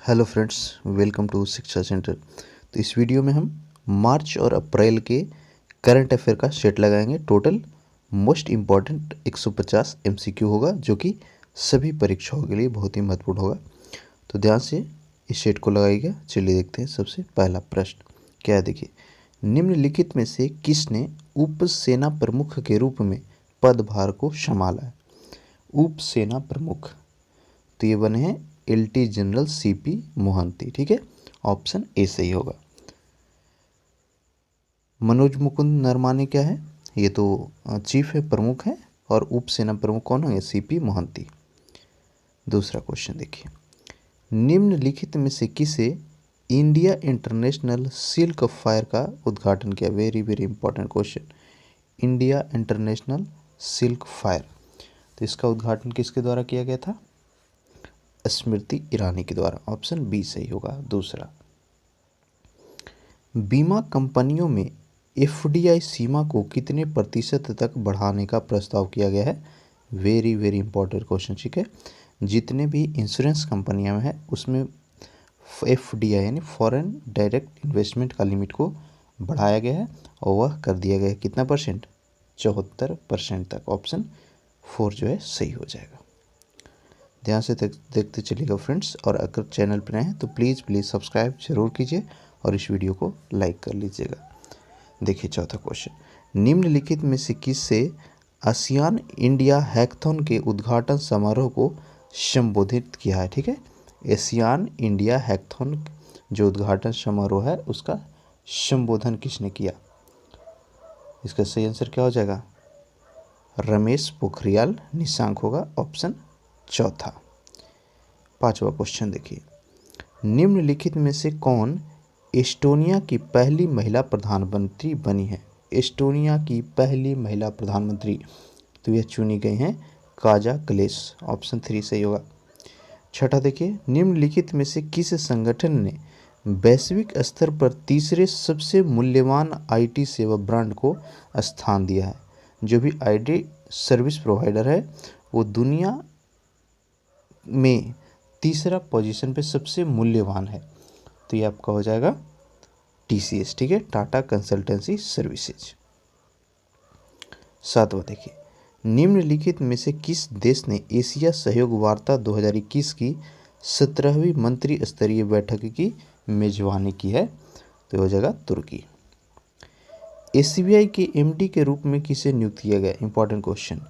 Hello friends, welcome to शिक्षा centre. तो इस वीडियो में हम मार्च और अप्रैल के करंट अफेयर का सेट लगाएंगे। टोटल मोस्ट इम्पॉर्टेंट 150 एमसीक्यू होगा, जो कि सभी परीक्षाओं के लिए बहुत ही महत्वपूर्ण होगा। तो ध्यान से इस सेट को लगाइएगा। चलिए देखते हैं। सबसे पहला प्रश्न क्या है, देखिए। निम्नलिखित में से किसने उप सेना प्रमुख के रूप में पदभार को संभाला है? उप सेना प्रमुख, तो ये बने हैं LT जनरल CP मोहंती। ठीक है, ऑप्शन ए सही होगा। मनोज मुकुंद नरमाने क्या है? ये तो चीफ है, प्रमुख है। और उप सेना प्रमुख कौन होंगे? CP मोहंती। दूसरा क्वेश्चन देखिए। निम्नलिखित में से किसे इंडिया इंटरनेशनल सिल्क फायर का उद्घाटन किया? Very very important question. India international silk fire, तो इसका उद्घाटन किसके द्वारा किया गया था? स्मृति ईरानी के द्वारा। ऑप्शन बी सही होगा। दूसरा, बीमा कंपनियों में FDI सीमा को कितने प्रतिशत तक बढ़ाने का प्रस्ताव किया गया है? Very very important question. ठीक है, जितने भी इंश्योरेंस कंपनियां हैं उसमें FDI यानी फॉरेन डायरेक्ट इन्वेस्टमेंट का लिमिट को बढ़ाया गया है, और वह कर दिया गया है कितना परसेंट? 74% तक। ऑप्शन 4 जो है सही हो जाएगा। ध्यान से देखते चलिएगा फ्रेंड्स, और अगर चैनल पर नए हैं तो प्लीज़ सब्सक्राइब जरूर कीजिए और इस वीडियो को लाइक कर लीजिएगा। देखिए चौथा क्वेश्चन। निम्नलिखित में से किससे आसियान इंडिया हैकाथॉन के उद्घाटन समारोह को संबोधित किया है? ठीक है, एशियान इंडिया हैकाथॉन जो उद्घाटन समारोह है उसका संबोधन किसने किया? इसका सही आंसर क्या हो जाएगा? रमेश पोखरियाल निशंक होगा। ऑप्शन चौथा। पांचवा क्वेश्चन देखिए। निम्नलिखित में से कौन एस्टोनिया की पहली महिला प्रधानमंत्री बनी है? एस्टोनिया की पहली महिला प्रधानमंत्री, तो यह चुनी गई हैं काजा क्लेस। ऑप्शन 3 सही होगा। छठा देखिए। निम्नलिखित में से किस संगठन ने वैश्विक स्तर पर तीसरे सबसे मूल्यवान IT सेवा ब्रांड को स्थान दिया है? जो भी IT सर्विस प्रोवाइडर है वो दुनिया में तीसरा पोजीशन पे सबसे मूल्यवान है, तो ये आपका हो जाएगा TCS। ठीक है, टाटा कंसल्टेंसी सर्विसेज। सातवां देखिए। निम्नलिखित में से किस देश ने एशिया सहयोग वार्ता 2021 की 17वीं मंत्री स्तरीय बैठक की मेजबानी की है? तो हो जाएगा तुर्की। SBI के MD के रूप में किसे नियुक्त किया गया? Important question.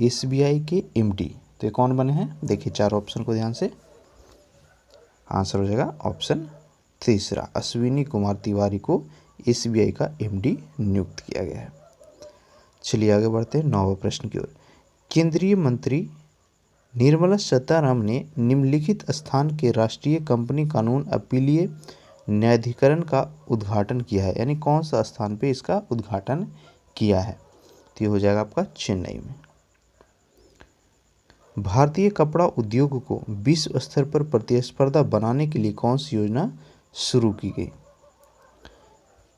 SBI के MD, तो ये कौन बने हैं? देखिए चार ऑप्शन को ध्यान से, आंसर हो जाएगा ऑप्शन तीसरा। अश्विनी कुमार तिवारी को SBI का MD नियुक्त किया गया है। चलिए आगे बढ़ते हैं 9वें प्रश्न की ओर। केंद्रीय मंत्री निर्मला सीतारमण ने निम्नलिखित स्थान के राष्ट्रीय कंपनी कानून अपीलीय न्यायाधिकरण का उद्घाटन किया है, यानी कौन सा स्थान पे इसका उद्घाटन किया है? तो ये हो जाएगा आपका चेन्नई में। भारतीय कपड़ा उद्योग को विश्व स्तर पर प्रतिस्पर्धा बनाने के लिए कौन सी योजना शुरू की गई?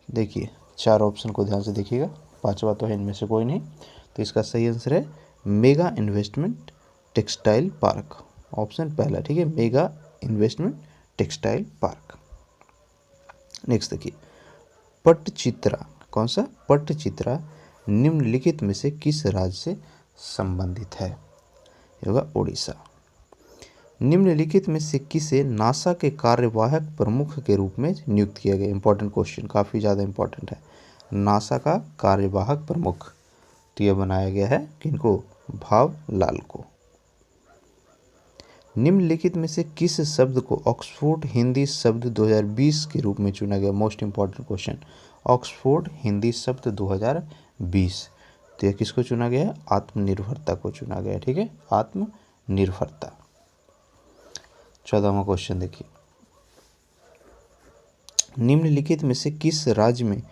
देखिए चार ऑप्शन को ध्यान से देखिएगा, पांचवा तो है इनमें से कोई नहीं, तो इसका सही आंसर है mega investment textile park. Option पहला। ठीक है, mega investment textile park. Next देखिए। पट्टचित्रा, कौन सा? पट्टचित्रा निम्नलिखित में से किस राज्य से संबंधित है? ये होगा उड़ीसा। निम्नलिखित में से किसे नासा के कार्यवाहक प्रमुख के रूप में नियुक्त किया गया? इंपॉर्टेंट क्वेश्चन, काफ़ी ज़्यादा इंपॉर्टेंट है। नासा का कार्यवाहक प्रमुख, तो यह बनाया गया है किनको? भावलाल को। निम्नलिखित में से किस शब्द को ऑक्सफोर्ड हिंदी शब्द 2020 के रूप में चुना गया? Most important question. Oxford Hindi शब्द 2020, तो यह किसको चुना गया है? आत्मनिर्भरता को चुना गया है। ठीक है, आत्मनिर्भरता। 14वां क्वेश्चन देखिए। निम्नलिखित में से किस राज्य में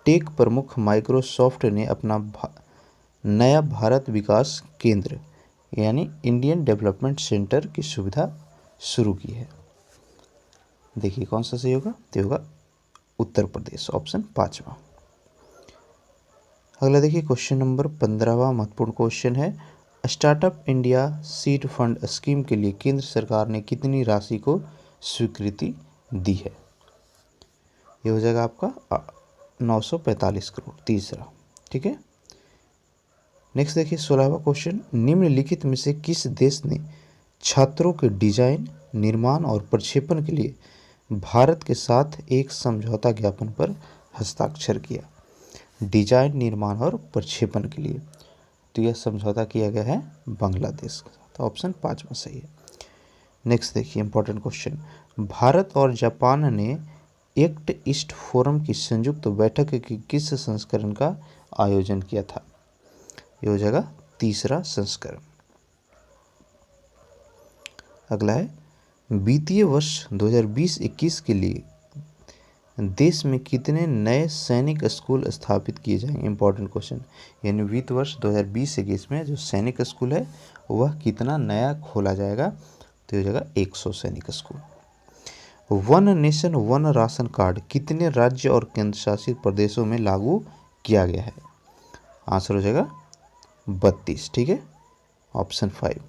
टेक प्रमुख माइक्रोसॉफ्ट ने अपना नया भारत विकास केंद्र यानी इंडियन डेवलपमेंट सेंटर की सुविधा शुरू की है? देखिए कौन सा सही होगा? तो होगा उत्तर प्रदेश। ऑप्शन पांचवा। अगला देखिए क्वेश्चन नंबर 15वां महत्वपूर्ण क्वेश्चन है। Startup India seed fund scheme के लिए केंद्र सरकार ने कितनी राशि को स्वीकृति दी है। ये हो जाएगा आपका 945 करोड़, तीसरा। ठीक है, नेक्स्ट देखिए 16वां क्वेश्चन, निम्नलिखित में से किस देश ने छात्रों के डिजाइन, निर्माण और प्रक्षेपण के लिए भारत के साथ एक समझौता ज्ञापन पर हस्ताक्षर किया? डिजाइन, निर्माण और प्रक्षेपण के लिए तो यह समझौता किया गया है बांग्लादेश के साथ। ऑप्शन 5 सही है। नेक्स्ट देखिए इंपॉर्टेंट क्वेश्चन, भारत और जापान ने एक्ट ईस्ट फोरम की संयुक्त बैठक की किस संस्करण का आयोजन किया था? ये हो जाएगा तीसरा संस्करण। अगला है, वित्तीय वर्ष 2020-21 के लिए देश में कितने नए सैनिक स्कूल स्थापित किए जाएंगे? इंपॉर्टेंट क्वेश्चन, यानी वित्त वर्ष 2020-21 में जो सैनिक स्कूल है वह कितना नया खोला जाएगा? तो ये हो जाएगा 100 सैनिक school. One nation one ration card कितने राज्य और केंद्र शासित प्रदेशों में लागू किया गया है? आंसर हो जाएगा 32। ठीक है, ऑप्शन 5।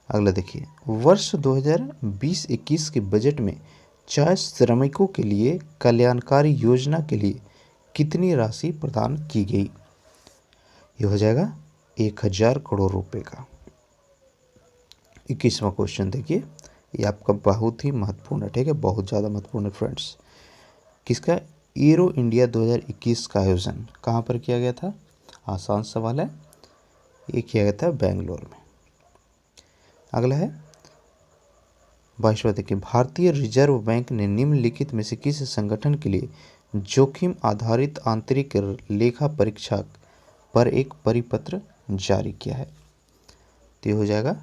अगला देखिए, वर्ष 2020-21 के बजट में चाय श्रमिकों के लिए कल्याणकारी योजना के लिए कितनी राशि प्रदान की गई? ये हो जाएगा 1000 करोड़ रुपए का। 21वां क्वेश्चन देखिए, ये आपका बहुत ही महत्वपूर्ण है। ठीक है, बहुत ज़्यादा महत्वपूर्ण है फ्रेंड्स। किसका? एरो इंडिया 2021 का आयोजन कहाँ पर किया गया था? आसान सवाल है, ये किया गया था बेंगलोर में। अगला है 22वां देखिए, भारतीय रिजर्व बैंक ने निम्नलिखित में से किस संगठन के लिए जोखिम आधारित आंतरिक लेखा परीक्षा पर एक परिपत्र जारी किया है? तो ये हो जाएगा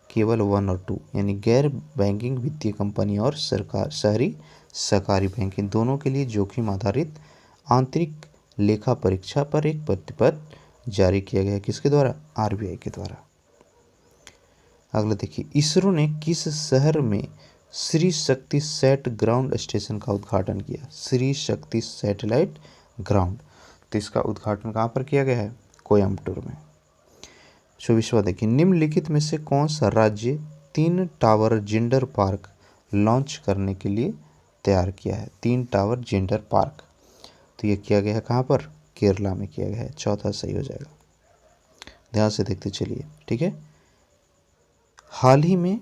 केवल 1 और 2, यानी गैर बैंकिंग वित्तीय कंपनी और सरकार शहरी सहकारी बैंक, इन दोनों के लिए जोखिम आधारित आंतरिक लेखा परीक्षा पर एक परिपत्र जारी किया गया है। किसके द्वारा? आरबीआई के द्वारा। अगला देखिए, इसरो ने किस शहर में Shri Shakti set ground station का उद्घाटन किया? श्री शक्ति सैटेलाइट ग्राउंड, तो इसका उद्घाटन कहाँ पर किया गया है? कोयम्बटूर में। 24वां देखिए, निम्नलिखित में से कौन सा राज्य 3 टावर जेंडर पार्क लॉन्च करने के लिए तैयार किया है? 3 टावर जेंडर पार्क, तो ये किया गया है कहाँ पर? केरला में किया गया है। चौथा सही हो जाएगा, ध्यान से देखते चलिए। ठीक है, हाल ही में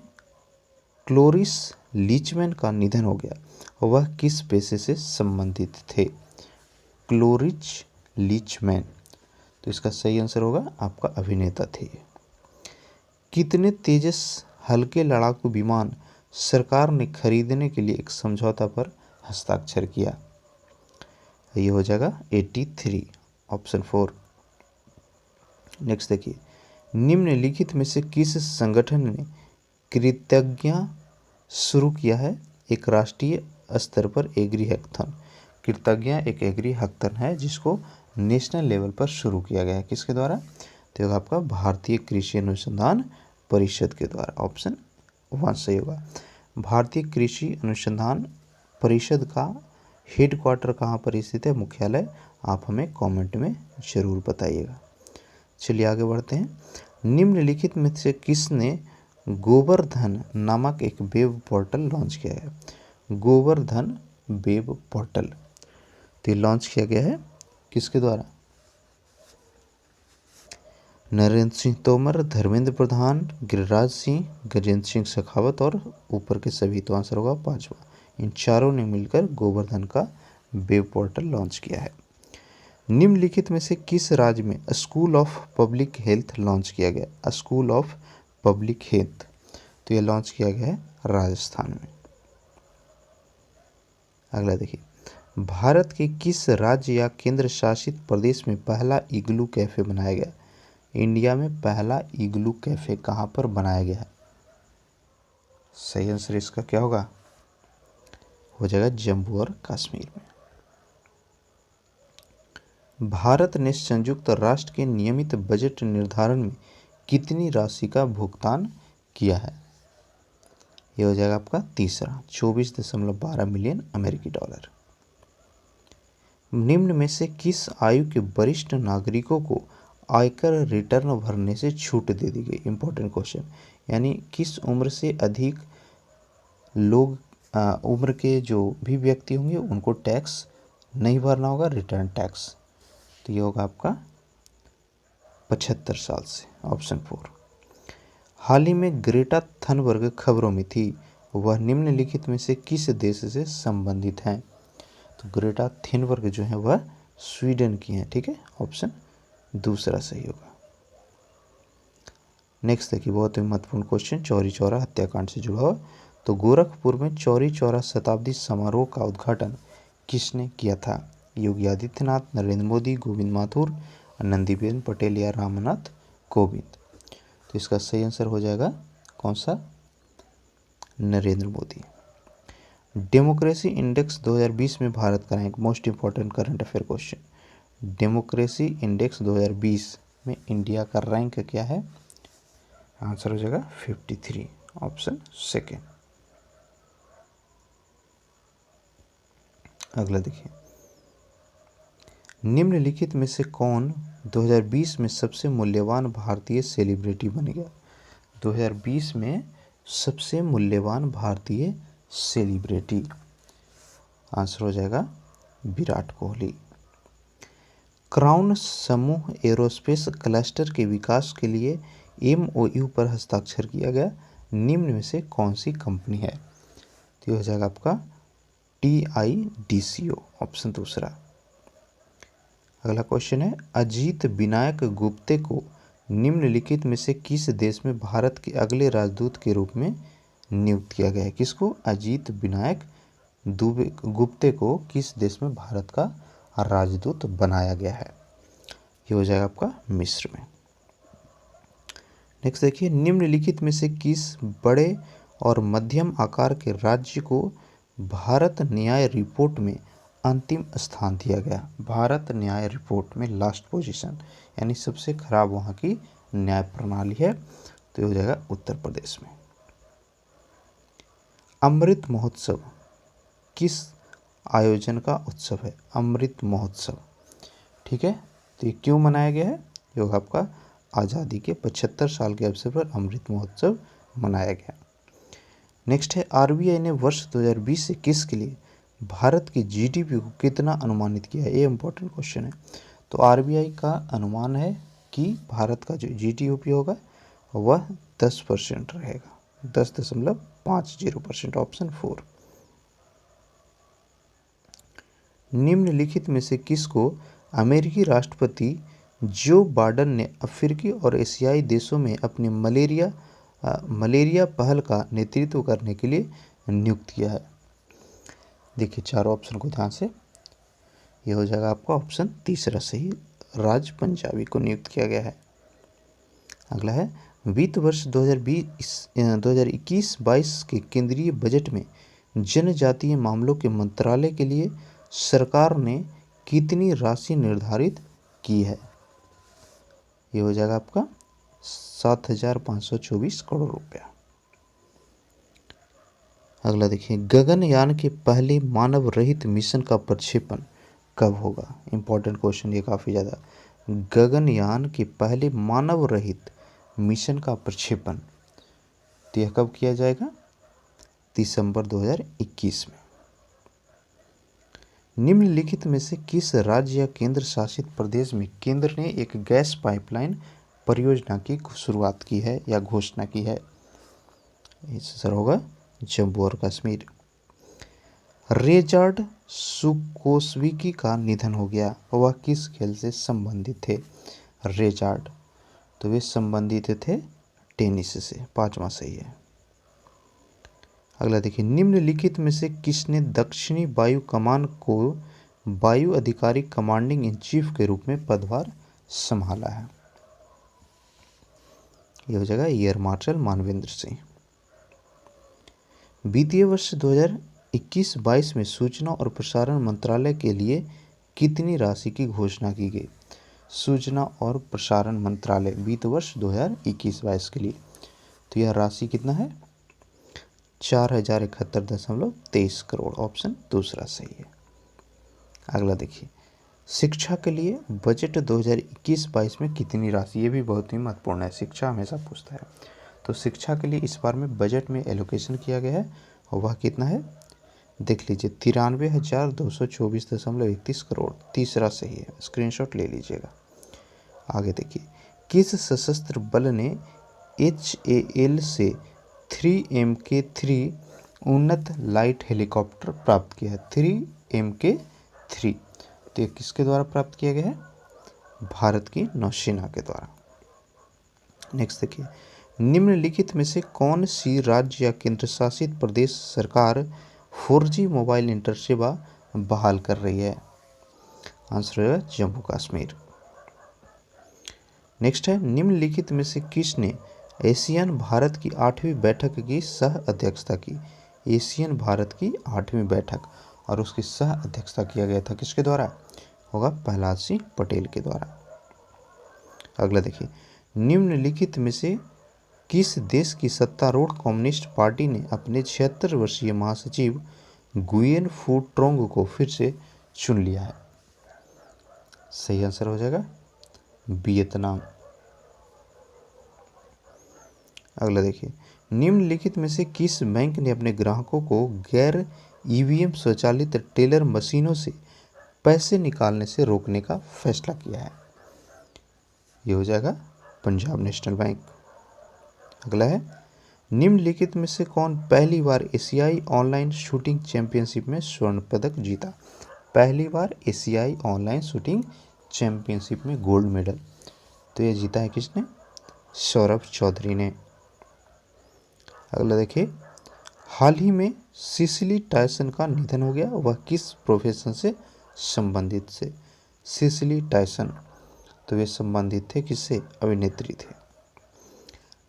क्लोरिस लीचमैन का निधन हो गया, वह किस पेशे से संबंधित थे? क्लोरिस लीचमैन, तो इसका सही आंसर होगा आपका अभिनेता थे। कितने तेजस हल्के लड़ाकू विमान सरकार ने खरीदने के लिए एक समझौता पर हस्ताक्षर किया? ये हो जाएगा 83, ऑप्शन 4। नेक्स्ट देखिए, निम्नलिखित में से किस संगठन ने कृतज्ञता शुरू किया है एक राष्ट्रीय स्तर पर एग्री हैकाथन? कृतज्ञता एक एग्री हैकाथन है जिसको नेशनल लेवल पर शुरू किया गया है। किसके द्वारा? तो आपका भारतीय कृषि अनुसंधान परिषद के द्वारा। ऑप्शन 1 सही होगा। भारतीय कृषि अनुसंधान परिषद का हेडक्वार्टर कहाँ पर स्थित है? मुख्यालय आप हमें कमेंट में ज़रूर बताइएगा। चलिए आगे बढ़ते हैं। निम्नलिखित में से किसने गोवर्धन नामक एक वेब पोर्टल लॉन्च किया है? गोवर्धन वेब पोर्टल, तो लॉन्च किया गया है किसके द्वारा? नरेंद्र सिंह तोमर, धर्मेंद्र प्रधान, गिरिराज सिंह, गजेंद्र सिंह शेखावत और ऊपर के सभी। तो आंसर होगा 5वां। इन चारों ने मिलकर गोवर्धन का वेब पोर्टल लॉन्च किया है। निम्नलिखित में से किस राज्य में school of public health launch किया गया? स्कूल ऑफ पब्लिक हेल्थ, तो ये लॉन्च किया गया है राजस्थान में। अगला देखिए, भारत के किस राज्य या केंद्र शासित प्रदेश में पहला इग्लू कैफे बनाया गया? इंडिया में पहला इग्लू कैफे कहाँ पर बनाया गया है? सही आंसर इसका क्या होगा? हो जाएगा जम्मू और कश्मीर में। भारत ने संयुक्त राष्ट्र के नियमित बजट निर्धारण में कितनी राशि का भुगतान किया है? यह हो जाएगा आपका तीसरा, 24.12 मिलियन अमेरिकी डॉलर। निम्न में से किस आयु के वरिष्ठ नागरिकों को आयकर रिटर्न भरने से छूट दे दी गई? इंपॉर्टेंट क्वेश्चन, यानी किस उम्र से अधिक लोग उम्र के जो भी व्यक्ति होंगे उनको टैक्स नहीं भरना होगा, रिटर्न टैक्स। तो ये होगा आपका 75 साल से, ऑप्शन 4। हाल ही में ग्रेटा थनबर्ग खबरों में थी, वह निम्नलिखित में से किस देश से संबंधित हैं? तो ग्रेटा थनबर्ग जो है वह स्वीडन की हैं, ठीक है, ऑप्शन दूसरा सही होगा। नेक्स्ट देखिए, बहुत ही महत्वपूर्ण क्वेश्चन, चौरी चौरा हत्याकांड से जुड़ा हुआ। तो गोरखपुर में चौरी चौरा शताब्दी समारोह का उद्घाटन किसने किया था? योगी आदित्यनाथ, नरेंद्र मोदी, गोविंद माथुर, आनंदीबेन पटेल या रामनाथ कोविंद? तो इसका सही आंसर हो जाएगा कौन सा? नरेंद्र मोदी। डेमोक्रेसी इंडेक्स 2020 में भारत का rank, most important current affair question. Democracy index 2020 में इंडिया का रैंक क्या है? आंसर हो जाएगा 53, ऑप्शन सेकेंड। अगला देखिए, निम्नलिखित में से कौन 2020 में सबसे मूल्यवान भारतीय सेलिब्रिटी बन गया? 2020 में सबसे मूल्यवान भारतीय सेलिब्रिटी, आंसर हो जाएगा विराट कोहली। क्राउन समूह एरोस्पेस क्लस्टर के विकास के लिए MOU पर हस्ताक्षर किया गया, निम्न में से कौन सी कंपनी है? तो ये हो जाएगा आपका TIDCO, ऑप्शन दूसरा। अगला क्वेश्चन है, अजीत विनायक गुप्ते को निम्नलिखित में से किस देश में भारत के अगले राजदूत के रूप में नियुक्त किया गया है? किसको? अजीत विनायक गुप्ते को किस देश में भारत का राजदूत बनाया गया है? ये हो जाएगा आपका मिस्र में। नेक्स्ट देखिए, निम्नलिखित में से किस बड़े और मध्यम आकार के राज्य को भारत न्याय रिपोर्ट में अंतिम स्थान दिया गया? भारत न्याय रिपोर्ट में लास्ट पोजीशन, यानी सबसे खराब वहाँ की न्याय प्रणाली है, तो ये हो जाएगा उत्तर प्रदेश में। अमृत महोत्सव किस आयोजन का उत्सव है? अमृत महोत्सव, ठीक है, तो ये क्यों मनाया गया है? ये होगा आपका आज़ादी के 75 साल के अवसर पर अमृत महोत्सव मनाया गया। नेक्स्ट है, RBI ने वर्ष 2020 से किस के लिए भारत की GDP को कितना अनुमानित किया है? ये इंपॉर्टेंट क्वेश्चन है। तो RBI का अनुमान है कि भारत का जो GDP होगा वह 10% रहेगा, 10.50%, ऑप्शन 4। निम्नलिखित में से किसको अमेरिकी राष्ट्रपति जो बाइडेन ने अफ्रीकी और एशियाई देशों में अपनी मलेरिया पहल का नेतृत्व करने के लिए नियुक्त किया है? देखिए चारों ऑप्शन को ध्यान से, ये हो जाएगा आपका ऑप्शन तीसरा सही, राज पंजाबी को नियुक्त किया गया है। अगला है, वित्त वर्ष 2021-22 के केंद्रीय बजट में जनजातीय मामलों के मंत्रालय के लिए सरकार ने कितनी राशि निर्धारित की है? ये हो जाएगा आपका 7,524 करोड़ रुपया। अगला देखिए, गगनयान के पहले मानव रहित मिशन का प्रक्षेपण कब होगा? इंपॉर्टेंट क्वेश्चन ये काफ़ी ज़्यादा। गगनयान के पहले मानव रहित मिशन का प्रक्षेपण तो यह कब किया जाएगा? दिसंबर 2021 में। निम्नलिखित में से किस राज्य या केंद्र शासित प्रदेश में केंद्र ने एक गैस पाइपलाइन परियोजना की शुरुआत की है या घोषणा की है? आंसर होगा जम्मू और कश्मीर। रेजार्ड सुकोस्विकी का निधन हो गया, वह किस खेल से संबंधित थे? रेजार्ड, तो वे संबंधित थे टेनिस से, पांचवा सही है। अगला देखिए, निम्नलिखित में से किसने दक्षिणी वायु कमान को वायु अधिकारी कमांडिंग इन चीफ के रूप में पदभार संभाला है? यह हो जाएगा एयर मार्शल मानवेंद्र सिंह। वित्तीय वर्ष 2021-22 में सूचना और प्रसारण मंत्रालय के लिए कितनी राशि की घोषणा की गई? सूचना और प्रसारण मंत्रालय वित्त वर्ष 2021-22 के लिए, तो यह राशि कितना है? 4,071.23 करोड़, ऑप्शन दूसरा सही है। अगला देखिए, शिक्षा के लिए बजट 2021-22 में कितनी राशि? ये भी बहुत ही महत्वपूर्ण है, शिक्षा हमेशा पूछता है। तो शिक्षा के लिए इस बार में बजट में एलोकेशन किया गया है और वह कितना है, देख लीजिए 93,224.31 करोड़। तीसरा सही है, स्क्रीनशॉट ले लीजिएगा। आगे देखिए, किस सशस्त्र बल ने HAL से 3MK3 उन्नत लाइट हेलीकॉप्टर प्राप्त किया है? 3MK3 तो ये किसके द्वारा प्राप्त किया गया है? भारत की नौसेना के द्वारा। नेक्स्ट देखिए, निम्नलिखित में से कौन सी राज्य या केंद्र शासित प्रदेश सरकार 4G मोबाइल इंटरनेट सेवा बहाल कर रही है? आंसर है जम्मू कश्मीर। नेक्स्ट है, निम्नलिखित में से किसने एशियन भारत की 8वीं बैठक की सह अध्यक्षता की? एशियन भारत की 8वीं बैठक और उसकी सह अध्यक्षता किया गया था किसके द्वारा? होगा प्रहलाद सिंह पटेल के द्वारा। अगला देखिए, निम्नलिखित में से किस देश की सत्तारूढ़ कम्युनिस्ट पार्टी ने अपने 76 वर्षीय महासचिव गुयेन फू ट्रोंग को फिर से चुन लिया है? सही आंसर हो जाएगा वियतनाम। अगला देखिए, निम्नलिखित में से किस बैंक ने अपने ग्राहकों को गैर EVM स्वचालित टेलर मशीनों से पैसे निकालने से रोकने का फैसला किया है? ये हो जाएगा पंजाब नेशनल बैंक। अगला है, निम्नलिखित में से कौन पहली बार एशियाई ऑनलाइन शूटिंग चैंपियनशिप में स्वर्ण पदक जीता? पहली बार एशियाई ऑनलाइन शूटिंग चैंपियनशिप में गोल्ड मेडल तो ये जीता है किसने? सौरभ चौधरी ने। अगला देखिए, हाल ही में सिसिली टायसन का निधन हो गया, वह किस प्रोफेशन से संबंधित से? सिसिली टायसन तो वे संबंधित थे किससे? अभिनेत्री थे।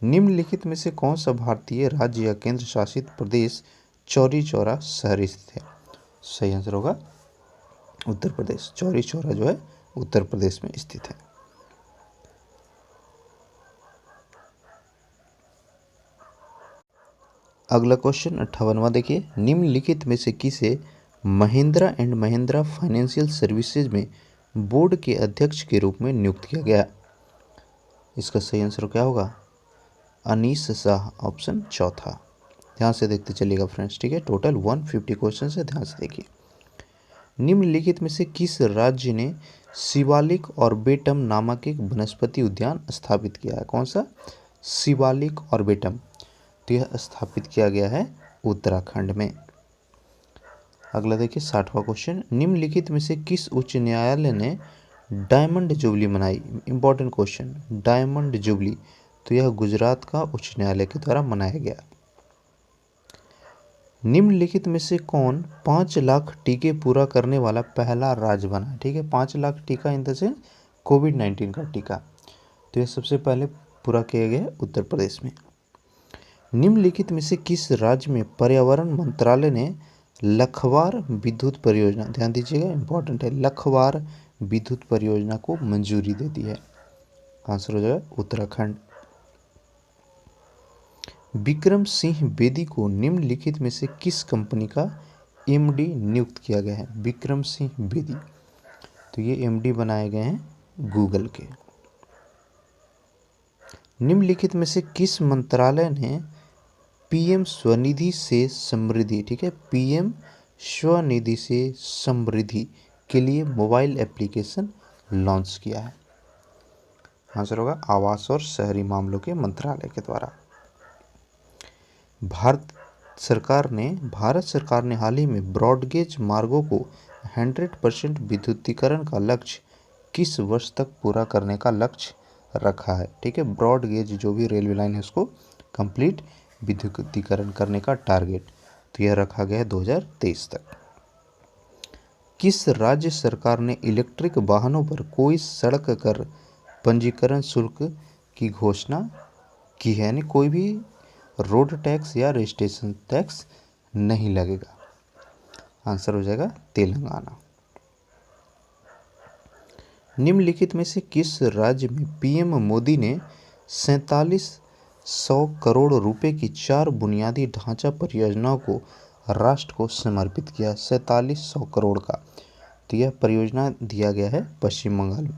निम्नलिखित में से कौन सा भारतीय राज्य या केंद्र शासित प्रदेश चौरी चौरा शहर स्थित है? सही आंसर होगा उत्तर प्रदेश। चौरी चौरा जो है उत्तर प्रदेश में स्थित है। अगला क्वेश्चन 58वां देखिए, निम्नलिखित में से किसे Mahindra and Mahindra financial services में बोर्ड के अध्यक्ष के रूप में नियुक्त किया गया? इसका सही आंसर क्या होगा? अनीस शाह, ऑप्शन चौथा। ध्यान से देखते चलिएगा फ्रेंड्स, ठीक है। टोटल 150 क्वेश्चन है, ध्यान से देखिए। निम्नलिखित में से किस राज्य ने शिवालिक ऑर्बिटम नामक एक वनस्पति उद्यान स्थापित किया है? कौन सा? शिवालिक ऑर्बिटम तो यह स्थापित किया गया है उत्तराखंड में। अगला देखिए 60वां क्वेश्चन, निम्नलिखित में से किस उच्च न्यायालय ने डायमंड जुबली मनाई? इंपॉर्टेंट क्वेश्चन, डायमंड जुबली तो यह गुजरात का उच्च न्यायालय के द्वारा मनाया गया। निम्नलिखित में से कौन 5 लाख टीके पूरा करने वाला पहला राज्य बना? ठीक है, 5 लाख टीका इन द सेंस कोविड-19 का टीका तो यह सबसे पहले पूरा किया गया उत्तर प्रदेश में। निम्नलिखित में से किस राज्य में पर्यावरण मंत्रालय ने लखवार विद्युत परियोजना, ध्यान दीजिएगा इंपॉर्टेंट है, लखवार विद्युत परियोजना को मंजूरी दे दी है? आंसर हो जाएगा उत्तराखंड। विक्रम सिंह बेदी को निम्नलिखित में से किस कंपनी का MD नियुक्त किया गया है? विक्रम सिंह बेदी तो ये MD बनाए गए हैं गूगल के। निम्नलिखित में से किस मंत्रालय ने PM स्वनिधि से समृद्धि, ठीक है, PM स्वनिधि से समृद्धि के लिए मोबाइल एप्लीकेशन लॉन्च किया है? आंसर होगा आवास और शहरी मामलों के मंत्रालय के द्वारा। भारत सरकार ने हाल ही में ब्रॉडगेज मार्गों को 100% विद्युतीकरण का लक्ष्य किस वर्ष तक पूरा करने का लक्ष्य रखा है? ठीक है, ब्रॉडगेज जो भी रेलवे लाइन है उसको कंप्लीट विद्युतीकरण करने का टारगेट तो यह रखा गया है 2023 तक। किस राज्य सरकार ने इलेक्ट्रिक वाहनों पर कोई सड़क कर पंजीकरण शुल्क की घोषणा की है? यानी कोई भी रोड टैक्स या रजिस्ट्रेशन टैक्स नहीं लगेगा? आंसर हो जाएगा तेलंगाना। निम्नलिखित में से किस राज्य में PM मोदी ने 4700 करोड़ रुपए की 4 बुनियादी ढांचा परियोजनाओं को राष्ट्र को समर्पित किया? 4700 करोड़ का तो यह परियोजना दिया गया है पश्चिम बंगाल में।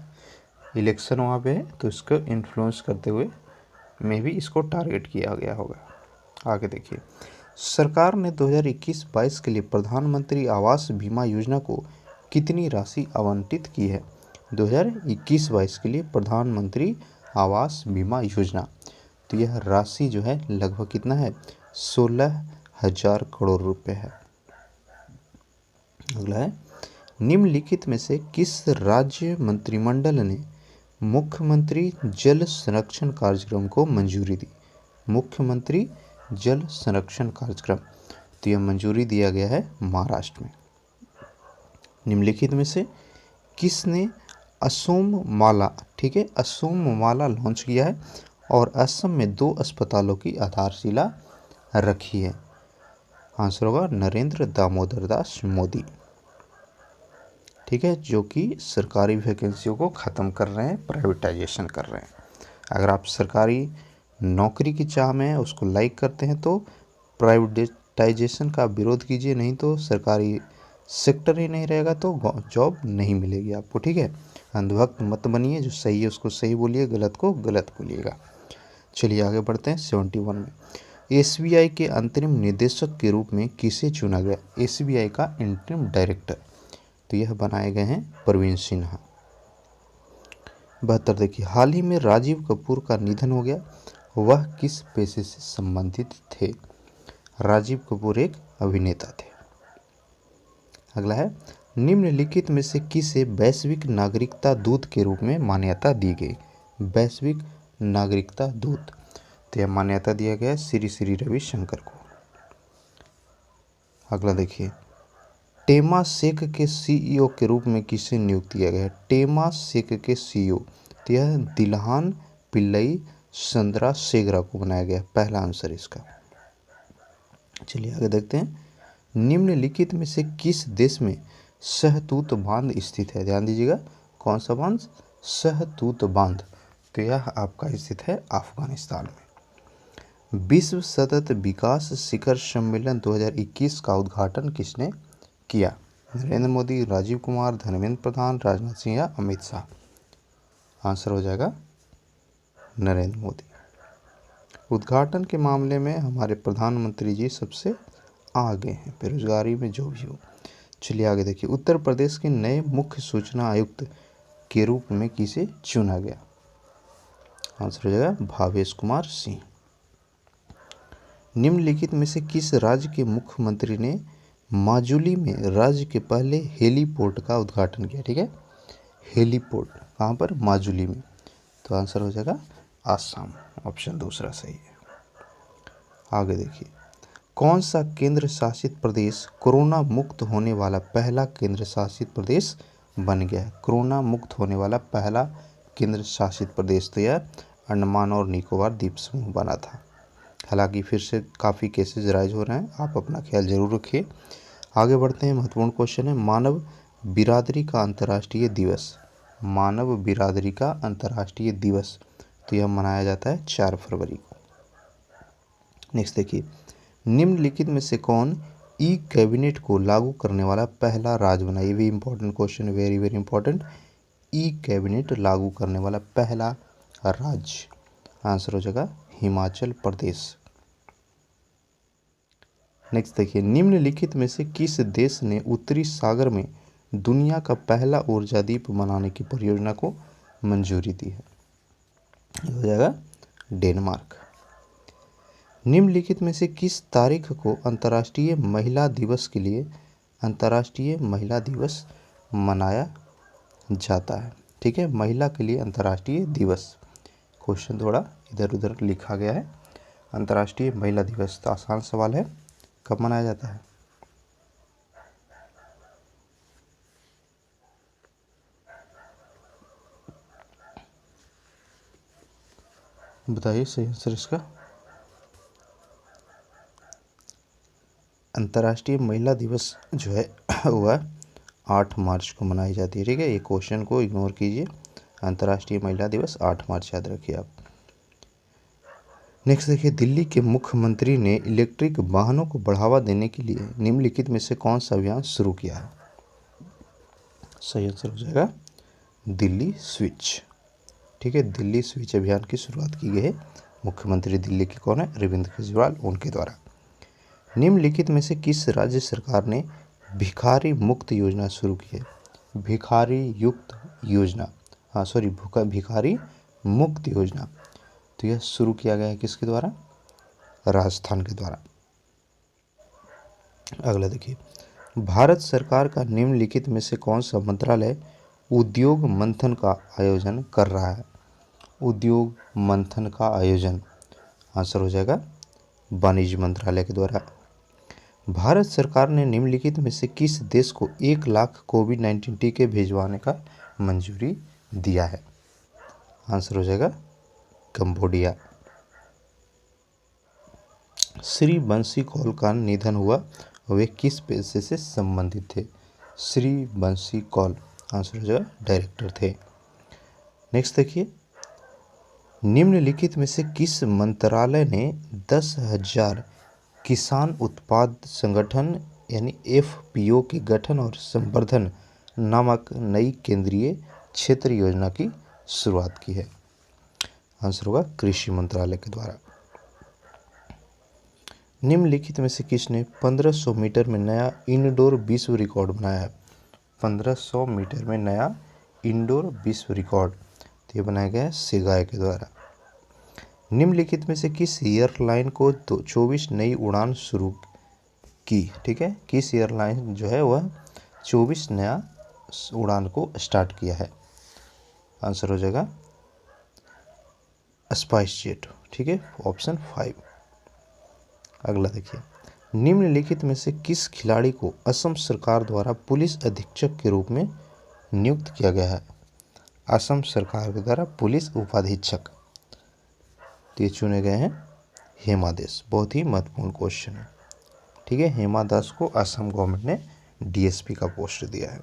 इलेक्शन वहाँ पे है तो इसको इन्फ्लुएंस करते हुए में भी इसको टारगेट किया गया होगा। आगे देखिए, सरकार ने 2021-22 के लिए प्रधानमंत्री आवास बीमा योजना को कितनी राशि आवंटित की है? 2021-22 के लिए प्रधानमंत्री आवास बीमा योजना, तो यह राशि जो है लगभग कितना है? 16,000 करोड़ रुपए है। अगला है, निम्नलिखित में से किस राज्य मंत्रिमंडल ने मुख्यमंत्री जल संरक्षण कार्यक्रम को मंजूरी दी? मुख्यमंत्री जल संरक्षण कार्यक्रम, तो यह मंजूरी दिया गया है महाराष्ट्र में। निम्नलिखित में से किसने असोम माला, ठीक है, असोम माला लॉन्च किया है और असम में 2 अस्पतालों की आधारशिला रखी है? आंसर होगा नरेंद्र दामोदर दास मोदी, ठीक है, जो कि सरकारी वैकेंसियों को ख़त्म कर रहे हैं, प्राइवेटाइजेशन कर रहे हैं। अगर आप सरकारी नौकरी की चाह में उसको लाइक करते हैं तो प्राइवेटाइजेशन का विरोध कीजिए, नहीं तो सरकारी सेक्टर ही नहीं रहेगा तो जॉब नहीं मिलेगी आपको, ठीक है। अंधभक्त मत बनिए, जो सही है उसको सही बोलिए, गलत को गलत बोलिएगा। चलिए आगे बढ़ते हैं 71 में। एसबीआई के अंतरिम निदेशक के रूप में किसे चुना गया? एसबीआई का इंटरिम डायरेक्टर, तो यह बनाए गए हैं प्रवीण सिन्हा। 72 देखिए, हाल ही में राजीव कपूर का निधन हो गया, वह किस पेशे से संबंधित थे? राजीव कपूर एक अभिनेता थे। अगला है, निम्नलिखित में से किसे वैश्विक नागरिकता दूत के रूप में मान्यता दी गई? वैश्विक नागरिकता दूत, तो यह मान्यता दिया गया श्री श्री रविशंकर को। अगला देखिए, टेमासेक के सीईओ के रूप में किसे नियुक्त किया गया है? टेमासेक के सीईओ, तो यह दिल्हान पिल्लई चंद्रशेखर को बनाया गया, पहला आंसर इसका। चलिए आगे देखते हैं, निम्नलिखित में से किस देश में सहतूत बांध स्थित है? ध्यान दीजिएगा, कौन सा बांध? सहतूत बांध, तो यह आपका स्थित है अफगानिस्तान में। विश्व सतत विकास शिखर सम्मेलन 2021 का उद्घाटन किसने किया? नरेंद्र मोदी, राजीव कुमार, धर्मेंद्र प्रधान, राजनाथ सिंह या अमित शाह? आंसर हो जाएगा नरेंद्र मोदी। उद्घाटन के मामले में हमारे प्रधानमंत्री जी सबसे आगे हैं, बेरोजगारी में जो भी हो। चलिए आगे देखिए, उत्तर प्रदेश के नए मुख्य सूचना आयुक्त के रूप में किसे चुना गया? आंसर हो जाएगा भावेश कुमार सिंह। निम्नलिखित में से किस राज्य के मुख्यमंत्री ने माजुली में राज्य के पहले हेलीपोर्ट का उद्घाटन किया? ठीक है, हेलीपोर्ट कहाँ पर? माजुली में, तो आंसर हो जाएगा आसाम, ऑप्शन दूसरा सही है। आगे देखिए, कौन सा केंद्र शासित प्रदेश कोरोना मुक्त होने वाला पहला केंद्र शासित प्रदेश बन गया है? कोरोना मुक्त होने वाला पहला केंद्र शासित प्रदेश, तो यह अंडमान और निकोबार द्वीप समूह बना था। हालांकि फिर से काफ़ी केसेस राइज हो रहे हैं, आप अपना ख्याल जरूर रखिए। आगे बढ़ते हैं, महत्वपूर्ण क्वेश्चन है, मानव बिरादरी का अंतर्राष्ट्रीय दिवस। मानव बिरादरी का अंतर्राष्ट्रीय दिवस, तो यह मनाया जाता है 4 फरवरी को। नेक्स्ट देखिए, निम्नलिखित में से कौन ई कैबिनेट को लागू करने वाला पहला राज्य बना? ये भी important question, very very important. E cabinet लागू करने वाला पहला राज्य, आंसर हो जाएगा हिमाचल प्रदेश। नेक्स्ट देखिए, निम्नलिखित में से किस देश ने उत्तरी सागर में दुनिया का पहला ऊर्जा द्वीप बनाने की परियोजना को मंजूरी दी है? ये हो जाएगा डेनमार्क। निम्नलिखित में से किस तारीख को अंतर्राष्ट्रीय महिला दिवस के लिए अंतर्राष्ट्रीय महिला दिवस मनाया जाता है? ठीक है, महिला के लिए अंतर्राष्ट्रीय दिवस। क्वेश्चन थोड़ा इधर उधर लिखा गया है। अंतर्राष्ट्रीय महिला दिवस, तो आसान सवाल है, कब मनाया जाता है? बताइए सही आंसर इसका। अंतर्राष्ट्रीय महिला दिवस जो है वह 8 मार्च को मनाई जाती है। ठीक है, ये क्वेश्चन को इग्नोर कीजिए। अंतर्राष्ट्रीय महिला दिवस 8 मार्च याद रखिए आप। नेक्स्ट देखिए, दिल्ली के मुख्यमंत्री ने इलेक्ट्रिक वाहनों को बढ़ावा देने के लिए निम्नलिखित में से कौन सा अभियान शुरू किया है? सही आंसर हो जाएगा दिल्ली स्विच। ठीक है, दिल्ली स्विच अभियान की शुरुआत की गई है। मुख्यमंत्री दिल्ली के कौन है? अरविंद केजरीवाल, उनके द्वारा। निम्नलिखित में से किस राज्य सरकार ने भिखारी मुक्त योजना शुरू की है? भिखारी युक्त योजना, हाँ सॉरी भिखारी मुक्त योजना, तो यह शुरू किया गया है किसके द्वारा? राजस्थान के द्वारा। अगला देखिए, भारत सरकार का निम्नलिखित में से कौन सा मंत्रालय उद्योग मंथन का आयोजन कर रहा है? उद्योग मंथन का आयोजन, आंसर हो जाएगा वाणिज्य मंत्रालय के द्वारा। भारत सरकार ने निम्नलिखित में से किस देश को 1 लाख कोविड-19 टीके भेजवाने का मंजूरी दिया है? आंसर हो जाएगा कंबोडिया। श्री बंसी कौल का निधन हुआ, वे किस पेशे से संबंधित थे? श्री बंसी कौल, आंसर हो जाएगा डायरेक्टर थे। नेक्स्ट देखिए, निम्नलिखित में से किस मंत्रालय ने 10,000 किसान उत्पाद संगठन यानी एफपीओ के गठन और संवर्धन नामक नई केंद्रीय क्षेत्र योजना की शुरुआत की है? आंसर होगा कृषि मंत्रालय के द्वारा। निम्नलिखित में से किसने 1500 मीटर में नया इंडोर विश्व रिकॉर्ड बनाया है? 1500 मीटर में नया इंडोर विश्व रिकॉर्ड, तो ये बनाया गया है सिगाय के द्वारा। निम्नलिखित में से किस एयरलाइन को 24 नई उड़ान शुरू की? ठीक है, किस एयरलाइन जो है वह 24 नया उड़ान को स्टार्ट किया है? आंसर हो जाएगा स्पाइस जेट। ठीक है, ऑप्शन 5। अगला देखिए, निम्नलिखित में से किस खिलाड़ी को असम सरकार द्वारा पुलिस अधीक्षक के रूप में नियुक्त किया गया है? असम सरकार के द्वारा पुलिस उपाधीक्षक, तो ये चुने गए हैं हेमा दास। बहुत ही महत्वपूर्ण क्वेश्चन है। ठीक है, हेमा दास को असम गवर्नमेंट ने डीएसपी का पोस्ट दिया है।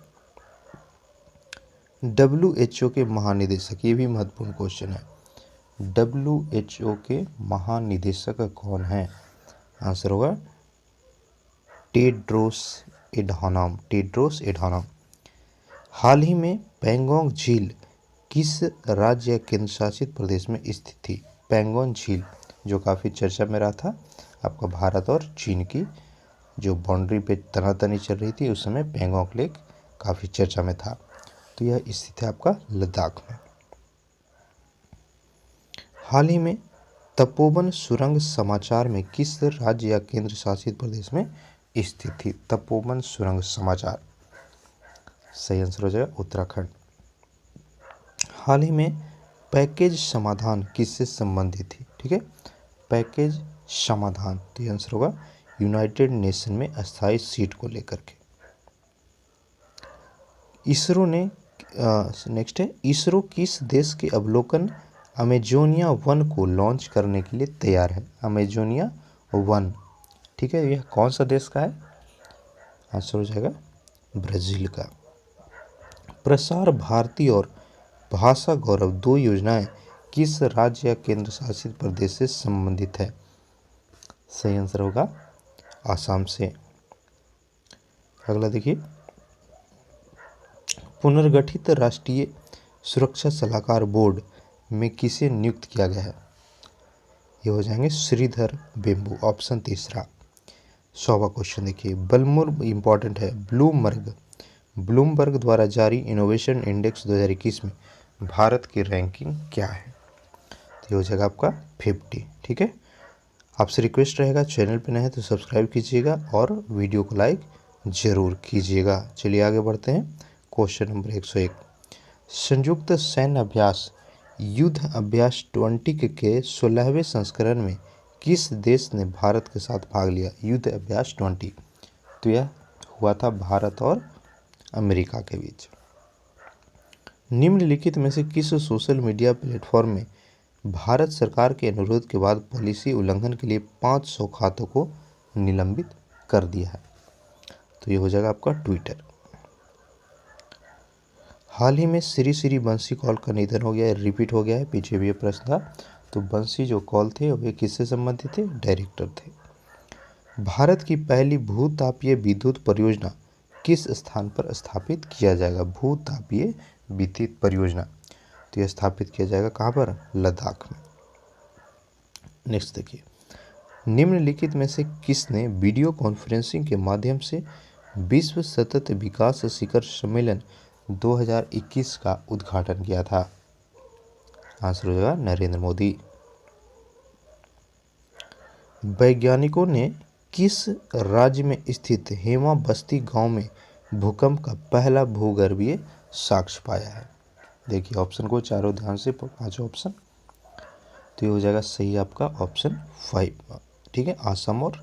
WHO के महानिदेशक, ये भी महत्वपूर्ण क्वेश्चन है। WHO के महानिदेशक कौन है? आंसर होगा टेड्रोस एडहानम। टेड्रोस एडहानम। हाल ही में पैंगोंग झील किस राज्य या केंद्र शासित प्रदेश में स्थित थी? पैंगोंग झील जो काफ़ी चर्चा में रहा था, आपका भारत और चीन की जो बाउंड्री पे तनातनी चल रही थी, उस समय पैंगोंग लेक काफ़ी चर्चा में था, तो यह स्थित है आपका लद्दाख में। हाल ही में तपोवन सुरंग समाचार में किस राज्य या केंद्र शासित प्रदेश में स्थित थी? तपोवन सुरंग समाचार, सही आंसर हो जाएगा उत्तराखंड। हाल ही में पैकेज समाधान किससे संबंधित थी? ठीक है, पैकेज समाधान, तो ये आंसर होगा यूनाइटेड नेशन में अस्थायी सीट को लेकर के। इसरो ने नेक्स्ट है, इसरो किस देश के अवलोकन अमेजोनिया 1 को लॉन्च करने के लिए तैयार है? अमेजोनिया 1, ठीक है, यह कौन सा देश का है? आंसर हो जाएगा ब्राज़ील का। प्रसार भारती और भाषा गौरव 2 योजनाएं किस राज्य या केंद्र शासित प्रदेश से संबंधित है? सही आंसर होगा आसाम से। अगला देखिए, पुनर्गठित राष्ट्रीय सुरक्षा सलाहकार बोर्ड में किसे नियुक्त किया गया है? ये हो जाएंगे श्रीधर बेम्बू, ऑप्शन तीसरा। 100वां क्वेश्चन देखिए, बलमुर इंपॉर्टेंट है। ब्लूमबर्ग द्वारा जारी इनोवेशन इंडेक्स 2021 में भारत की रैंकिंग क्या है? तो ये हो जाएगा आपका 50। ठीक है, आपसे रिक्वेस्ट रहेगा चैनल पे नए हैं तो सब्सक्राइब कीजिएगा और वीडियो को लाइक ज़रूर कीजिएगा। चलिए आगे बढ़ते हैं। क्वेश्चन नंबर 101, संयुक्त सैन्य अभ्यास युद्ध अभ्यास 20 के 16वें संस्करण में किस देश ने भारत के साथ भाग लिया? युद्ध अभ्यास 20, तो यह हुआ था भारत और अमेरिका के बीच। निम्नलिखित में से किस सोशल मीडिया प्लेटफॉर्म में भारत सरकार के अनुरोध के बाद पॉलिसी उल्लंघन के लिए 500 खातों को निलंबित कर दिया है? तो ये हो जाएगा आपका ट्विटर। हाल ही में श्री बंसी कौल का निधन हो गया है, रिपीट हो गया है, पीछे भी ये प्रश्न था। तो बंसी जो कौल थे वे किससे संबंधित थे? डायरेक्टर थे। भारत की पहली भूतापीय विद्युत परियोजना किस स्थान पर स्थापित किया जाएगा? भूतापीय विद्युत परियोजना, तो यह स्थापित किया जाएगा कहाँ पर? लद्दाख में। नेक्स्ट देखिए, निम्नलिखित में से किसने वीडियो कॉन्फ्रेंसिंग के माध्यम से विश्व सतत विकास शिखर सम्मेलन 2021 का उद्घाटन किया था? आंसर हो जाएगा नरेंद्र मोदी। वैज्ञानिकों ने किस राज्य में स्थित हेमा बस्ती गांव में भूकंप का पहला भूगर्भीय साक्ष्य पाया है? देखिए ऑप्शन को चारों ध्यान से, पांचों ऑप्शन, तो ये हो जाएगा सही आपका ऑप्शन 5। ठीक है, असम और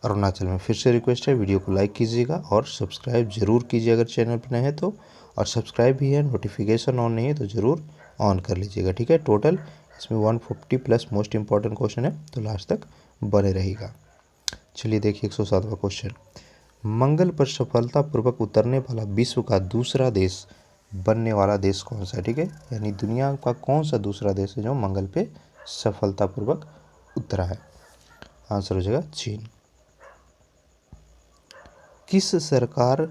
अरुणाचल में। फिर से रिक्वेस्ट है, वीडियो को लाइक कीजिएगा और सब्सक्राइब जरूर कीजिए अगर चैनल पर नए हैं तो, और सब्सक्राइब भी है, नोटिफिकेशन ऑन नहीं है तो ज़रूर ऑन कर लीजिएगा। ठीक है, टोटल इसमें 150 प्लस मोस्ट इंपॉर्टेंट क्वेश्चन है, तो लास्ट तक बने रहेगा। चलिए देखिए 107वां क्वेश्चन। मंगल पर सफलतापूर्वक उतरने वाला विश्व का दूसरा देश बनने वाला देश कौन सा है? ठीक है, यानी दुनिया का कौन सा दूसरा देश है जो मंगल पे सफलतापूर्वक उतरा है? आंसर हो जाएगा चीन। किस सरकार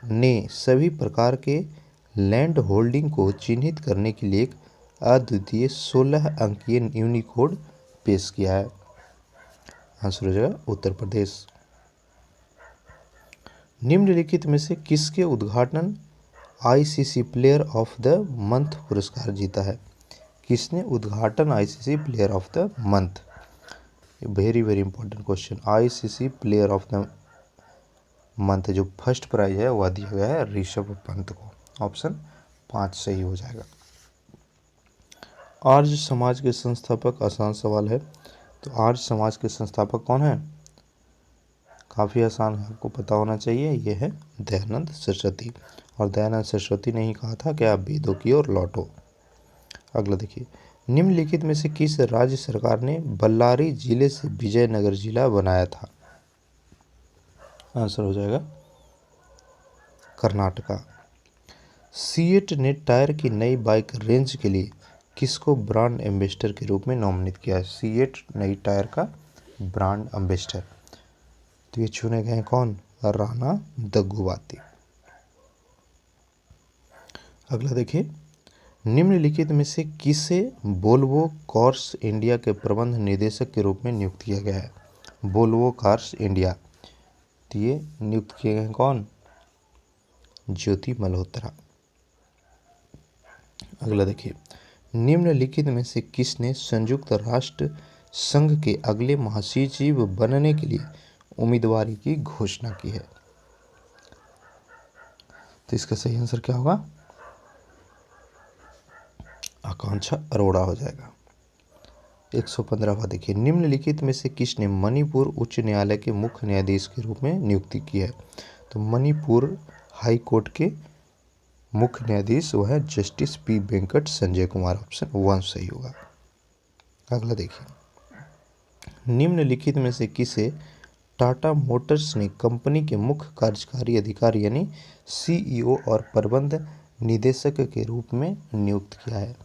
ने सभी प्रकार के लैंड होल्डिंग को चिन्हित करने के लिए एक अद्वितीय 16 अंकीय यूनिकोड पेश किया है? आंसर हो जाएगा उत्तर प्रदेश। निम्नलिखित में से किसके उद्घाटन ICC player of the month पुरस्कार जीता है? किसने उद्घाटन ICC player of the month, very very important question, ICC player of the month जो फर्स्ट प्राइज है वह दिया गया है ऋषभ पंत को। ऑप्शन 5 सही हो जाएगा। आर्य समाज के संस्थापक, आसान सवाल है, तो आर्य समाज के संस्थापक कौन है? काफ़ी आसान है, आपको पता होना चाहिए, ये है दयानंद सरस्वती। और दयानंद सरस्वती ने ही कहा था कि आप वेदों की ओर लौटो। अगला देखिए, निम्नलिखित में से किस राज्य सरकार ने बल्लारी जिले से विजयनगर जिला बनाया था? आंसर हो जाएगा कर्नाटका। सीएट ने टायर की नई बाइक रेंज के लिए किसको ब्रांड एम्बेसडर के रूप में नॉमिनेट किया है? सीएट नई टायर का ब्रांड एम्बेसडर, तो ये चुने गए कौन? राणा दग्गुबाती। अगला देखिए, निम्नलिखित में से किसे वोल्वो कार्स इंडिया के प्रबंध निदेशक के रूप में नियुक्त किया गया है? वोल्वो कार्स इंडिया, तो ये नियुक्त किए गए कौन? ज्योति मल्होत्रा। अगला देखिए, निम्नलिखित में से किसने संयुक्त राष्ट्र संघ के अगले महासचिव बनने के लिए उम्मीदवारी की घोषणा की है? तो इसका सही आंसर क्या होगा? आकांक्षा अरोड़ा हो जाएगा। 115वां देखिए, निम्नलिखित में से किसने मणिपुर उच्च न्यायालय के मुख्य न्यायाधीश के रूप में नियुक्ति की है? तो मणिपुर हाई कोर्ट के मुख्य न्यायाधीश वो है justice P Venkat Sanjay Kumar. Option 1 सही होगा। अगला देखिए, निम्नलिखित में से किसे टाटा मोटर्स ने कंपनी के मुख्य कार्यकारी अधिकारी यानी सीईओ और प्रबंध निदेशक के रूप में नियुक्त किया है?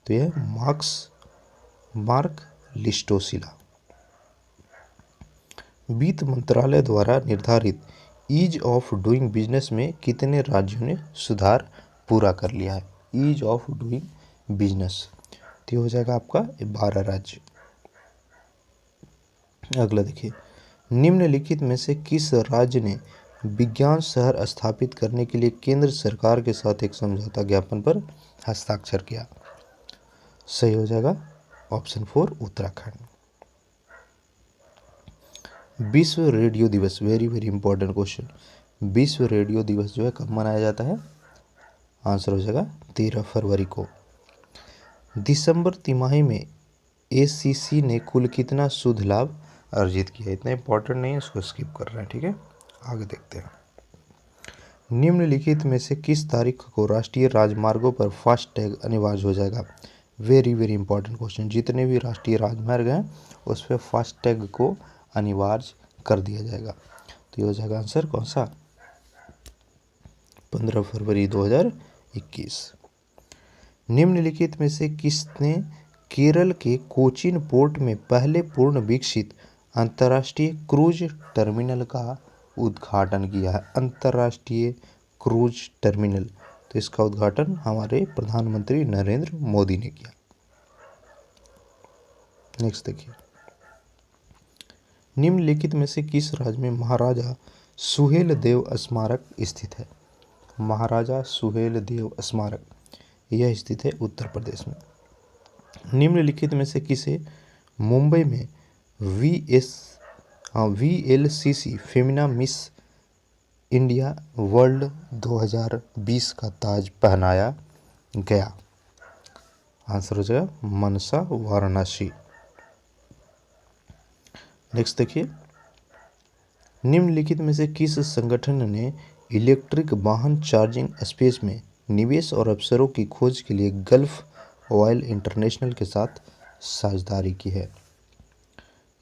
तो यह मार्क लिस्टोसिला। वित्त मंत्रालय द्वारा निर्धारित ईज ऑफ डूइंग बिजनेस में कितने राज्यों ने सुधार पूरा कर लिया है? ईज ऑफ डूइंग बिजनेस, तो हो जाएगा आपका 12 राज्य। अगला देखिए, निम्नलिखित में से किस राज्य ने विज्ञान शहर स्थापित करने के लिए केंद्र सरकार के साथ एक समझौता ज्ञापन पर हस्ताक्षर किया? सही हो जाएगा ऑप्शन 4 उत्तराखंड। विश्व रेडियो दिवस, वेरी वेरी इंपॉर्टेंट क्वेश्चन, विश्व रेडियो दिवस जो है कब मनाया जाता है? आंसर हो जाएगा 13 फरवरी को। दिसंबर तिमाही में एसीसी ने कुल कितना शुद्ध लाभ अर्जित किया? इतना इंपॉर्टेंट नहीं है, इसको स्किप कर रहे हैं। ठीक है, आगे देखते हैं। निम्नलिखित में से किस तारीख को राष्ट्रीय राजमार्गों पर फास्टैग अनिवार्य हो जाएगा? वेरी वेरी इंपॉर्टेंट क्वेश्चन, जितने भी राष्ट्रीय राजमार्ग हैं उस पर फास्टैग को अनिवार्य कर दिया जाएगा। तो ये हो जाएगा आंसर कौन सा? 15 फरवरी 2021। निम्नलिखित में से किसने केरल के कोचीन पोर्ट में पहले पूर्ण विकसित अंतर्राष्ट्रीय क्रूज टर्मिनल का उद्घाटन किया है? अंतर्राष्ट्रीय क्रूज टर्मिनल, तो इसका उद्घाटन हमारे प्रधानमंत्री नरेंद्र मोदी ने किया। नेक्स्ट देखिए, निम्नलिखित में से किस राज्य में महाराजा सुहेल देव स्मारक स्थित है? महाराजा सुहेल देव स्मारक यह स्थित है उत्तर प्रदेश में। निम्नलिखित में से किसे मुंबई में VLCC Femina miss India world 2020 का ताज पहनाया गया? आंसर हो जाएगा मनसा वाराणसी। नेक्स्ट देखिए, निम्नलिखित में से किस संगठन ने इलेक्ट्रिक वाहन चार्जिंग स्पेस में निवेश और अवसरों की खोज के लिए गल्फ ऑयल इंटरनेशनल के साथ साझेदारी की है? ये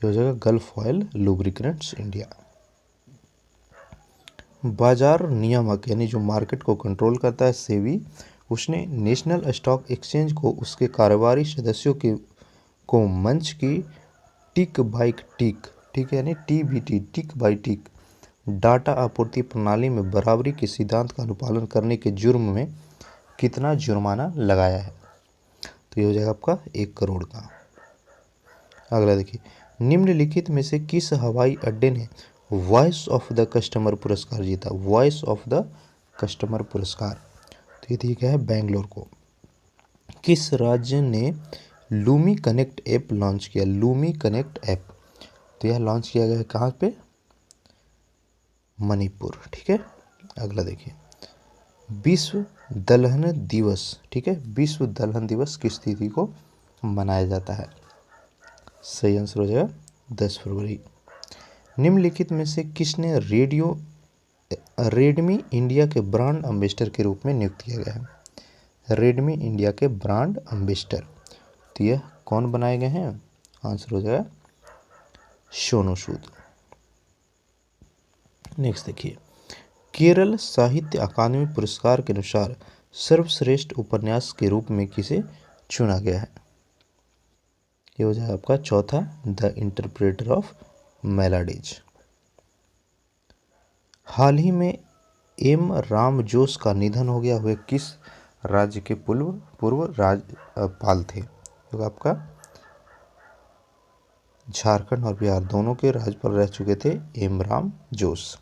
हो जाएगा गल्फ ऑयल लुब्रिकेंट्स इंडिया। बाजार नियामक यानी जो मार्केट को कंट्रोल करता है सेबी, उसने नेशनल स्टॉक एक्सचेंज को उसके कारोबारी सदस्यों को मंच की टिक बाई टिक, ठीक है, यानी TBT tick by tick data आपूर्ति प्रणाली में बराबरी के सिद्धांत का अनुपालन करने के जुर्म में कितना जुर्माना लगाया है? तो ये हो जाएगा आपका 1 करोड़ का। अगला देखिए, निम्नलिखित में से किस हवाई अड्डे ने वॉइस ऑफ द कस्टमर पुरस्कार जीता? वॉइस ऑफ द कस्टमर पुरस्कार, तो ये क्या है बेंगलोर को। किस राज्य ने लूमी कनेक्ट ऐप लॉन्च किया? लूमी कनेक्ट ऐप, तो यह लॉन्च किया गया है कहाँ पे? मणिपुर, ठीक है। अगला देखिए, विश्व दलहन दिवस, ठीक है, विश्व दलहन दिवस किस तिथि को मनाया जाता है? सही आंसर हो जाएगा 10 फरवरी। निम्नलिखित में से किसने रेडमी इंडिया के ब्रांड एम्बेसडर के रूप में नियुक्त किया गया है? रेडमी इंडिया के ब्रांड एम्बेसडर, तो यह कौन बनाए गए हैं? आंसर हो जाएगा सोनू सूद। नेक्स्ट देखिए, केरल साहित्य अकादमी पुरस्कार के अनुसार सर्वश्रेष्ठ उपन्यास के रूप में किसे चुना गया है? ये हो जाएगा आपका चौथा, द इंटरप्रेटर ऑफ मेलोडीज। हाल ही में एम राम जोश का निधन हो गया, हुए किस राज्य के पूर्व राज्यपाल थे? तो आपका झारखंड और बिहार दोनों के राज्यपाल रह चुके थे एम राम जोश।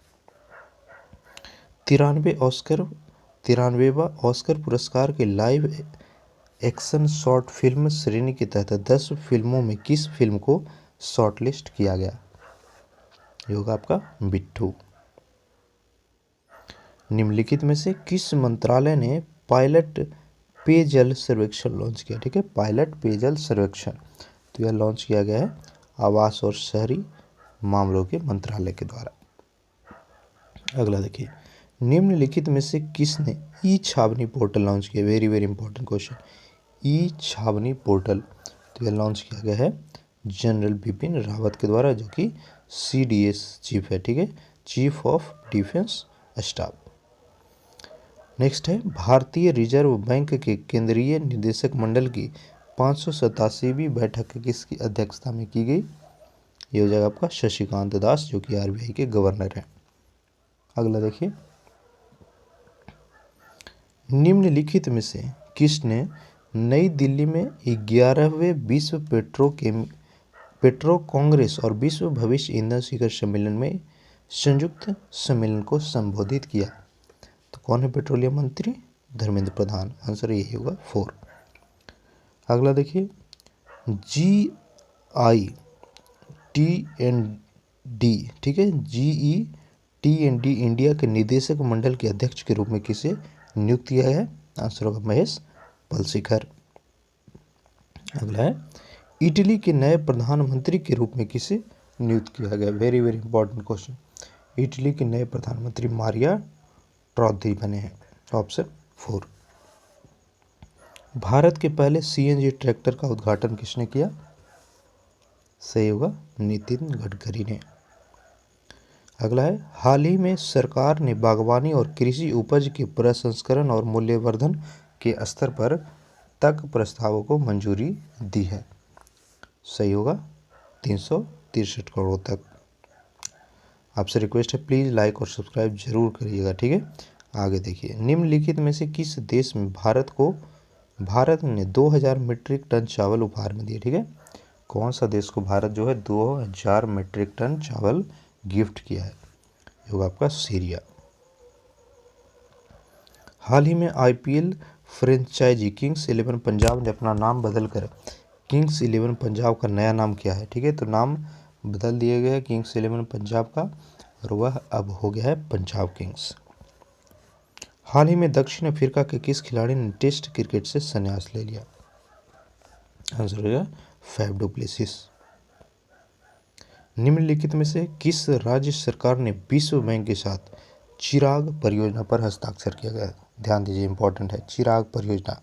93वां ऑस्कर पुरस्कार के लाइव एक्शन शॉर्ट फिल्म श्रेणी के तहत 10 फिल्मों में किस फिल्म को शॉर्टलिस्ट किया गया? ये होगा आपका बिट्ठू। निम्नलिखित में से किस मंत्रालय ने पायलट पेयजल सर्वेक्षण लॉन्च किया? ठीक है, पायलट पेयजल सर्वेक्षण, तो यह लॉन्च किया गया है आवास और शहरी मामलों के मंत्रालय के द्वारा। अगला देखिए, निम्नलिखित में से किसने ई छावनी पोर्टल लॉन्च किया? वेरी वेरी इंपॉर्टेंट क्वेश्चन, ई छावनी पोर्टल, तो यह लॉन्च किया गया है जनरल बिपिन रावत के द्वारा, जो कि CDS चीफ है, ठीक है, chief of defence staff. Next है, भारतीय रिजर्व बैंक के केंद्रीय निदेशक मंडल की 587वीं बैठक किसकी अध्यक्षता में की गई? ये हो जाएगा आपका शशिकांत दास, जो कि RBI के गवर्नर हैं। अगला देखिए, निम्नलिखित में से किसने नई दिल्ली में 11वें विश्व पेट्रो कांग्रेस और विश्व भविष्य ईंधन शिखर सम्मेलन में संयुक्त सम्मेलन को संबोधित किया? तो कौन है पेट्रोलियम मंत्री? धर्मेंद्र प्रधान। आंसर यही होगा 4। अगला देखिए, GETND, ठीक है, GETND इंडिया के निदेशक मंडल के अध्यक्ष के रूप में किसे नियुक्त किया है? आंसर होगा महेश पलसीकर। अगला है, इटली के नए प्रधानमंत्री के रूप में किसे नियुक्त किया गया? Very very important question, Italy के नए प्रधानमंत्री मारिया ट्रॉथी बने हैं। ऑप्शन 4। भारत के पहले CNG ट्रैक्टर का उद्घाटन किसने किया? सही होगा नितिन गडकरी ने। अगला है, हाल ही में सरकार ने बागवानी और कृषि उपज के प्रसंस्करण और मूल्यवर्धन के स्तर पर तक प्रस्तावों को मंजूरी दी है? सही होगा 363 करोड़ तक। आपसे रिक्वेस्ट है प्लीज़ लाइक और सब्सक्राइब जरूर करिएगा, ठीक है। आगे देखिए, निम्नलिखित में से किस देश में भारत ने 2000 मीट्रिक टन चावल उपहार में दिए? ठीक है, कौन सा देश को भारत जो है 2000 मीट्रिक टन चावल गिफ्ट किया है? ये होगा आपका सीरिया। हाल ही में आईपीएल फ्रेंचाइजी किंग्स 11 पंजाब ने अपना नाम बदलकर किंग्स 11 पंजाब का नया नाम क्या है? ठीक है, तो नाम बदल दिया गया है किंग्स 11 पंजाब का और वह अब हो गया है पंजाब किंग्स। हाल ही में दक्षिण अफ्रीका के किस खिलाड़ी ने टेस्ट क्रिकेट से संन्यास ले लिया? आंसर हो गया फैफ डु प्लेसिस। निम्नलिखित में से किस राज्य सरकार ने विश्व बैंक के साथ चिराग परियोजना पर हस्ताक्षर किया गया? ध्यान दीजिए, इंपॉर्टेंट है, चिराग परियोजना।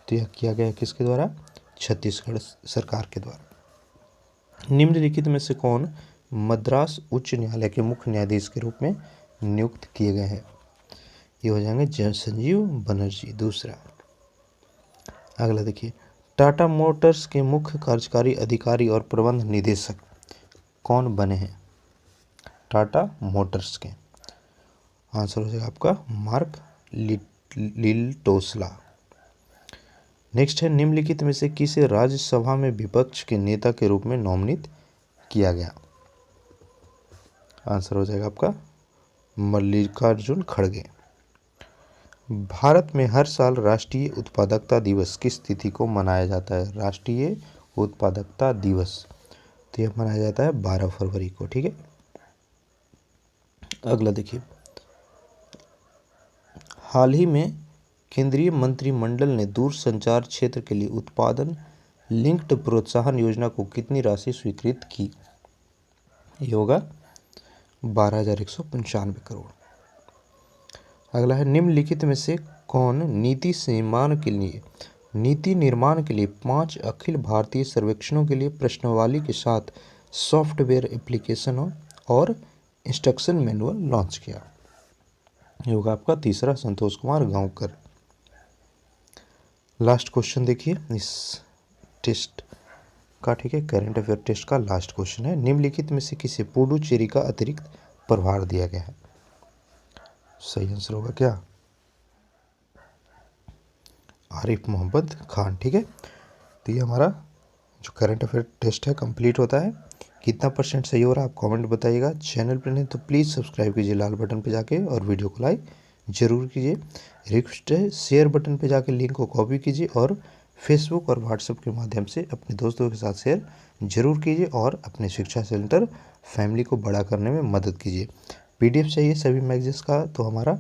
तो यह किया गया किसके द्वारा? छत्तीसगढ़ सरकार के द्वारा। निम्नलिखित में से कौन मद्रास उच्च न्यायालय के मुख्य न्यायाधीश के रूप में नियुक्त किए गए हैं? ये हो जाएंगे जय संजीव बनर्जी। दूसरा, अगला देखिए, टाटा मोटर्स के मुख्य कार्यकारी अधिकारी और प्रबंध निदेशक कौन बने हैं? टाटा मोटर्स के आंसर हो जाएगा आपका मार्क लिल्टोसला। नेक्स्ट है, निम्नलिखित में से किसे राज्यसभा में विपक्ष के नेता के रूप में नॉमिनेट किया गया? आंसर हो जाएगा आपका मल्लिकार्जुन खड़गे। भारत में हर साल राष्ट्रीय उत्पादकता दिवस किस तिथि को मनाया जाता है? राष्ट्रीय उत्पादकता दिवस, तो यह मनाया जाता है 12 फरवरी को। ठीक है, अगला देखिए, हाल ही में केंद्रीय मंत्रिमंडल ने दूरसंचार क्षेत्र के लिए उत्पादन लिंक्ड प्रोत्साहन योजना को कितनी राशि स्वीकृत की? ये होगा 12,195 करोड़। अगला है, निम्नलिखित में से कौन नीति निर्माण के लिए 5 अखिल भारतीय सर्वेक्षणों के लिए प्रश्नावली के साथ सॉफ्टवेयर एप्लीकेशन और इंस्ट्रक्शन मैनुअल लॉन्च किया? ये होगा आपका तीसरा, संतोष कुमार गांवकर। लास्ट क्वेश्चन देखिए इस टेस्ट का, ठीक है, करंट अफेयर टेस्ट का लास्ट क्वेश्चन है, निम्नलिखित में से किसे पुडुचेरी का अतिरिक्त प्रभार दिया गया है? सही आंसर होगा क्या? आरिफ मोहम्मद खान। ठीक है, तो ये हमारा जो करंट अफेयर टेस्ट है कंप्लीट होता है। कितना % सही हो रहा है आप कमेंट बताइएगा। चैनल पर नहीं तो प्लीज़ सब्सक्राइब कीजिए लाल बटन पे जाके और वीडियो को लाइक जरूर कीजिए। रिक्वेस्ट है, शेयर बटन पे जाके लिंक को कॉपी कीजिए और फेसबुक और व्हाट्सएप के माध्यम से अपने दोस्तों के साथ शेयर जरूर कीजिए और अपने शिक्षा सेंटर फैमिली को बड़ा करने में मदद कीजिए। PDF चाहिए सभी मैगजीन्स का तो हमारा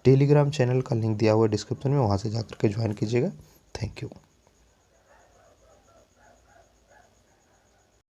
टेलीग्राम चैनल का लिंक दिया हुआ है डिस्क्रिप्शन में, वहाँ से जाकर के ज्वाइन कीजिएगा। Thank you.